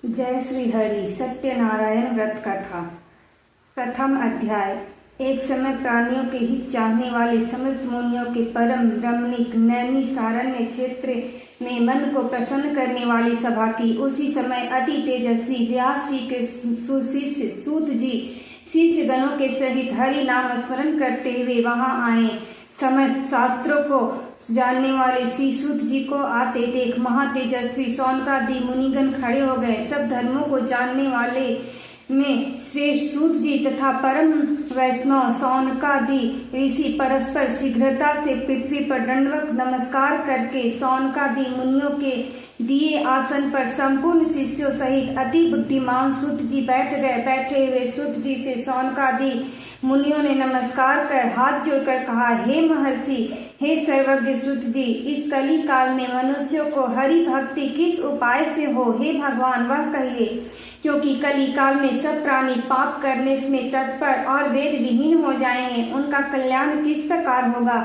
जय श्री हरि। सत्यनारायण व्रत कथा। प्रथम अध्याय। एक समय प्राणियों के हित चाहने वाले समस्त मुनियों के परम रमणीक नैमिषारण्य क्षेत्र में मन को प्रसन्न करने वाली सभा की। उसी समय अति तेजस्वी व्यास जी के सुशिष्य सूत जी शिष्य गणों के सहित हरि नाम स्मरण करते हुए वहां आए। समस्त शास्त्रों को जानने वाले श्री सूत जी को आते देख महातेजस्वी सौनकादि मुनिगण खड़े हो गए। सब धर्मों को जानने वाले में श्रेष्ठ सूत जी तथा परम वैष्णव सौनकादि ऋषि परस्पर शीघ्रता से पृथ्वी पर दंडवत नमस्कार करके सौनकादि मुनियों के दिए आसन पर संपूर्ण शिष्यों सहित अति बुद्धिमान सूत जी बैठ गए। बैठे हुए सूत जी से सौनकादि मुनियों ने नमस्कार कर हाथ जोड़कर कहा, हे महर्षि, हे सर्वज्ञ सूत जी, इस कली काल में मनुष्यों को हरि भक्ति किस उपाय से हो, हे भगवान वह कहिए। क्योंकि कली काल में सब प्राणी पाप करने में तत्पर और वेद विहीन हो जाएंगे, उनका कल्याण किस प्रकार होगा।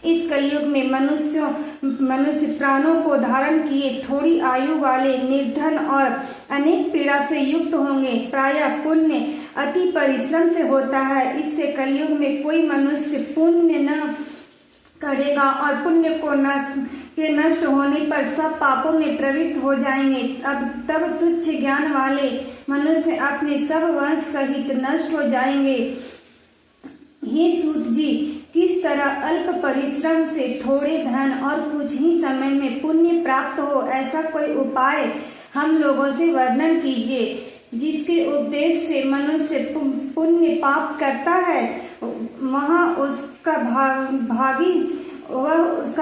इस कलयुग में मनुष्य प्राणों को धारण किए थोड़ी आयु वाले, निर्धन और अनेक पीड़ा से युक्त होंगे। प्रायः पुण्य अति परिश्रम से होता है। इससे कलयुग में कोई मनुष्य पुण्य न करेगा और पुण्य के नष्ट होने पर सब पापों में प्रवृत्त हो जाएंगे। तब तुच्छ ज्ञान वाले मनुष्य अपने सब वंश सहित नष्ट हो जाएंगे। हे सूत जी, किस तरह अल्प परिश्रम से थोड़े धन और कुछ ही समय में पुण्य प्राप्त हो, ऐसा कोई उपाय हम लोगों से वर्णन कीजिए। जिसके उपदेश से मनुष्य पुण्य पाप करता है वह उसका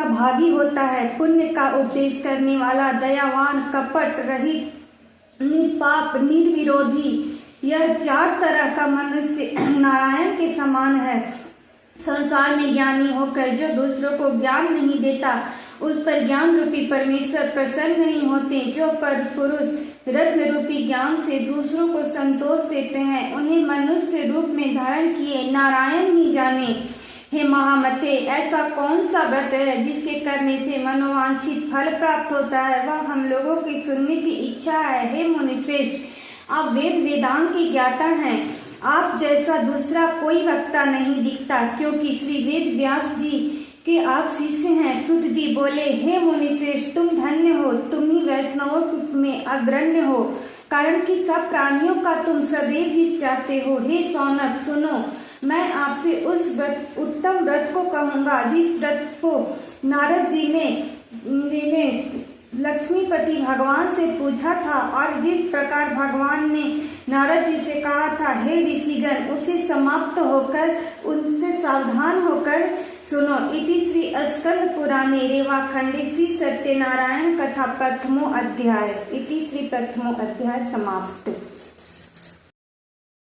भागी होता है। पुण्य का उपदेश करने वाला दयावान, कपट रहित, निष्पाप, निर्विरोधी, यह चार तरह का मनुष्य नारायण के समान है। संसार में ज्ञानी होकर जो दूसरों को ज्ञान नहीं देता, उस पर ज्ञान रूपी परमेश्वर प्रसन्न नहीं होते। जो पर पुरुष रत्न रूपी ज्ञान से दूसरों को संतोष देते हैं, उन्हें मनुष्य रूप में धारण किए नारायण ही जाने। हे महामते, ऐसा कौन सा व्रत है जिसके करने से मनोवांछित फल प्राप्त होता है, वह हम लोगों की सुनने की इच्छा है। हे मुनिश्रेष्ठ, आप वेदांत के ज्ञाता हैं। आप जैसा दूसरा कोई वक्ता नहीं दिखता, क्योंकि श्री वेद व्यास जी के आप शिष्य हैं। सूत जी बोले, हे मुनिश्रेष्ठ, तुम धन्य हो, तुम ही वैष्णवों में अग्रण्य हो, कारण कि सब प्राणियों का तुम सदैव हित चाहते हो। हे सौनक, सुनो, मैं आपसे उस उत्तम व्रत को कहूँगा जिस व्रत को नारद जी ने लक्ष्मीपति भगवान से पूछा था, और जिस प्रकार भगवान ने नारद जी से कहा था, हे ऋषिगण, उसे समाप्त होकर उनसे सावधान होकर सुनो। इति श्री स्कंद पुराणे रेवाखंडे श्री सत्यनारायण कथा प्रथमो अध्याय। इति श्री प्रथमो अध्याय समाप्त।